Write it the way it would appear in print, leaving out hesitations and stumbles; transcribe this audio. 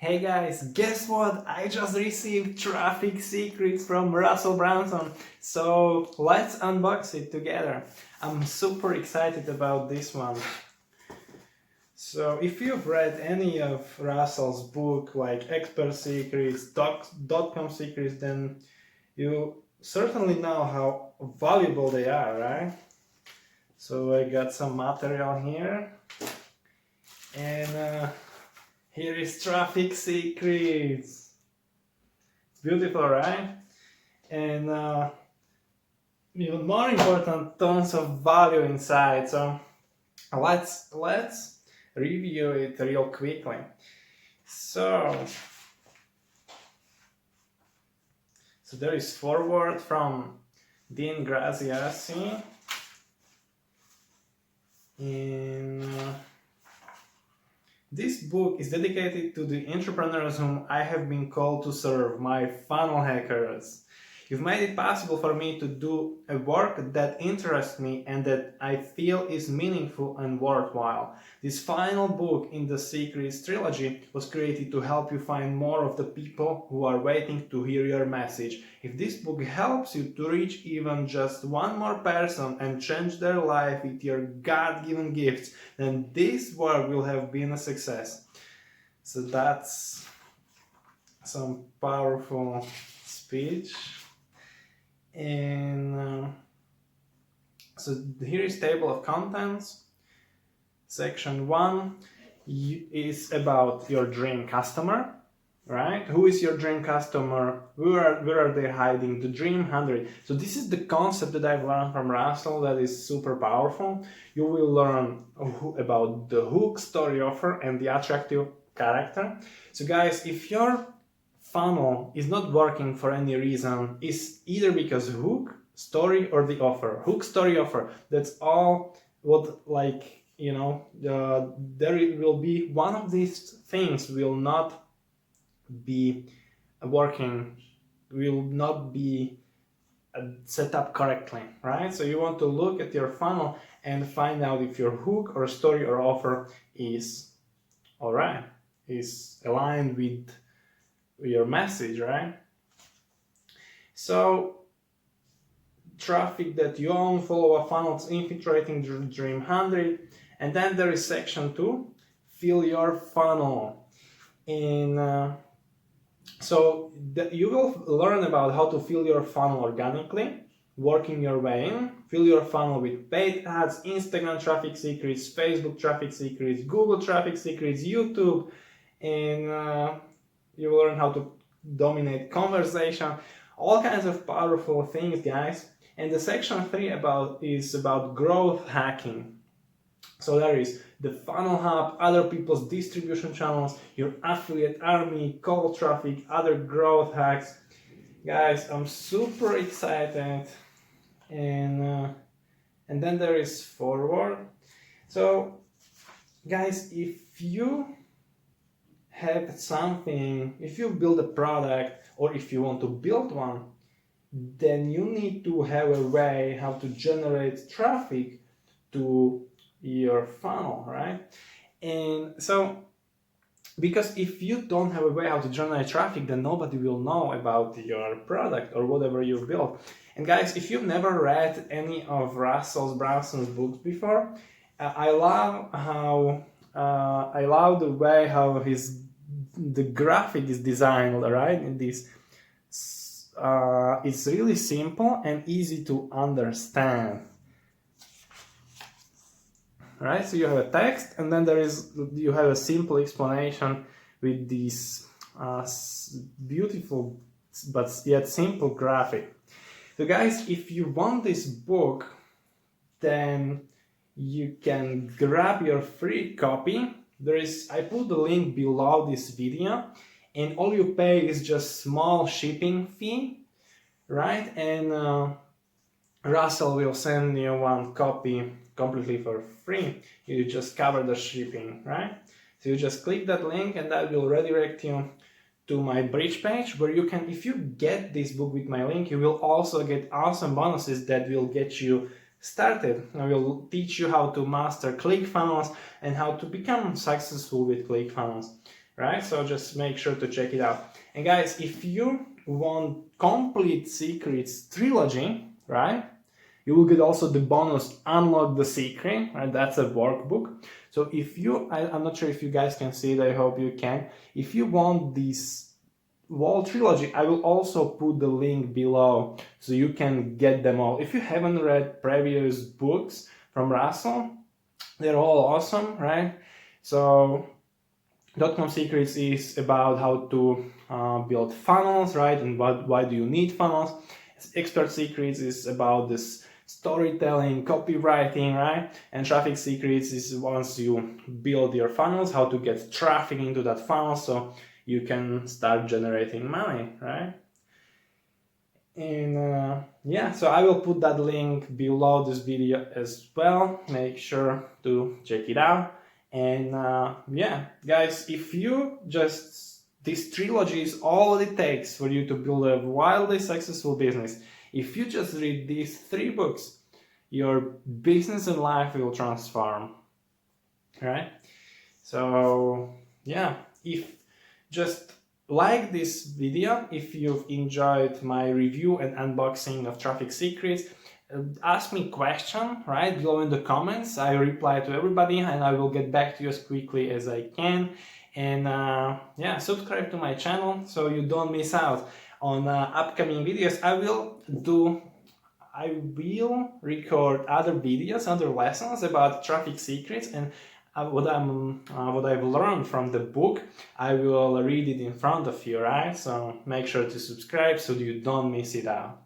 Hey guys, guess what? I just received traffic secrets from Russell Brunson. So let's unbox it together. I'm super excited about this one. So if you've read any of Russell's book like Expert Secrets, .com Secrets, then you certainly know how valuable they are, right? So I got some material here and here is Traffic Secrets. Beautiful, right? And even more important, tons of value inside. So let's review it real quickly. So there is foreword from Dean Graziasi, and this book is dedicated to the entrepreneurs whom I have been called to serve, my funnel hackers. You've made it possible for me to do a work that interests me and that I feel is meaningful and worthwhile. This final book in the Secrets Trilogy was created to help you find more of the people who are waiting to hear your message. If this book helps you to reach even just one more person and change their life with your God-given gifts, then this work will have been a success. So that's some powerful speech. And so here is table of contents. Section 1 is about your dream customer, right? Who is your dream customer? Where are they hiding? The dream 100. So this is the concept that I've learned from Russell that is super powerful. You will learn about the hook, story, offer, and the attractive character. So guys, if your funnel is not working for any reason, is either because hook, story, or the offer. Hook, story, offer. That's all what, like, you know, there will be one of these things will not be working, will not be set up correctly, right? So you want to look at your funnel and find out if your hook or story or offer is all right, is aligned with your message, right? So traffic that you own, follow-up funnels, infiltrating dream 100, and then there is section 2, fill your funnel. And so you will learn about how to fill your funnel organically, working your way in, fill your funnel with paid ads, Instagram traffic secrets, Facebook traffic secrets, Google traffic secrets, YouTube, and you will learn how to dominate conversation, all kinds of powerful things, guys. And the section 3 is about growth hacking. So there is the funnel hub, other people's distribution channels, your affiliate army, cold traffic, other growth hacks. Guys, I'm super excited. And then there is forward. So guys, if you have something, if you build a product or if you want to build one, then you need to have a way how to generate traffic to your funnel, right? And so, because if you don't have a way how to generate traffic, then nobody will know about your product or whatever you built. And guys, if you've never read any of Russell Brunson's books before, I love the way how the graphic is designed, right? In this, it's really simple and easy to understand. Right, so you have a text, and then you have a simple explanation with this beautiful but yet simple graphic. So guys, if you want this book, then you can grab your free copy. I put the link below this video, and all you pay is just small shipping fee, right? And Russell will send you one copy completely for free. You just cover the shipping, right? So you just click that link and that will redirect you to my bridge page where you can, if you get this book with my link, you will also get awesome bonuses that will get you started. I will teach you how to master ClickFunnels and how to become successful with ClickFunnels. right? So just make sure to check it out. And guys, if you want complete secrets trilogy, right, you will get also the bonus unlock the secret, right? That's a workbook. So if you, I'm not sure if you guys can see it, I hope you can. If you want this wall trilogy, I will also put the link below so you can get them all. If you haven't read previous books from Russell, they're all awesome, right? So .com Secrets is about how to build funnels, right? And why do you need funnels? Expert Secrets is about this storytelling, copywriting, right? And Traffic Secrets is once you build your funnels, how to get traffic into that funnel so you can start generating money, right? And yeah, so I will put that link below this video as well. Make sure to check it out. And yeah, guys, if you just, this trilogy is all it takes for you to build a wildly successful business. If you just read these 3 books, your business and life will transform, right? So yeah, if just like this video, if you've enjoyed my review and unboxing of Traffic Secrets, ask me question right below in the comments. I reply to everybody and I will get back to you as quickly as I can. And yeah, subscribe to my channel so you don't miss out on upcoming videos. I will record other videos, other lessons about Traffic Secrets, and what I've learned from the book. I will read it in front of you, right? So make sure to subscribe so you don't miss it out.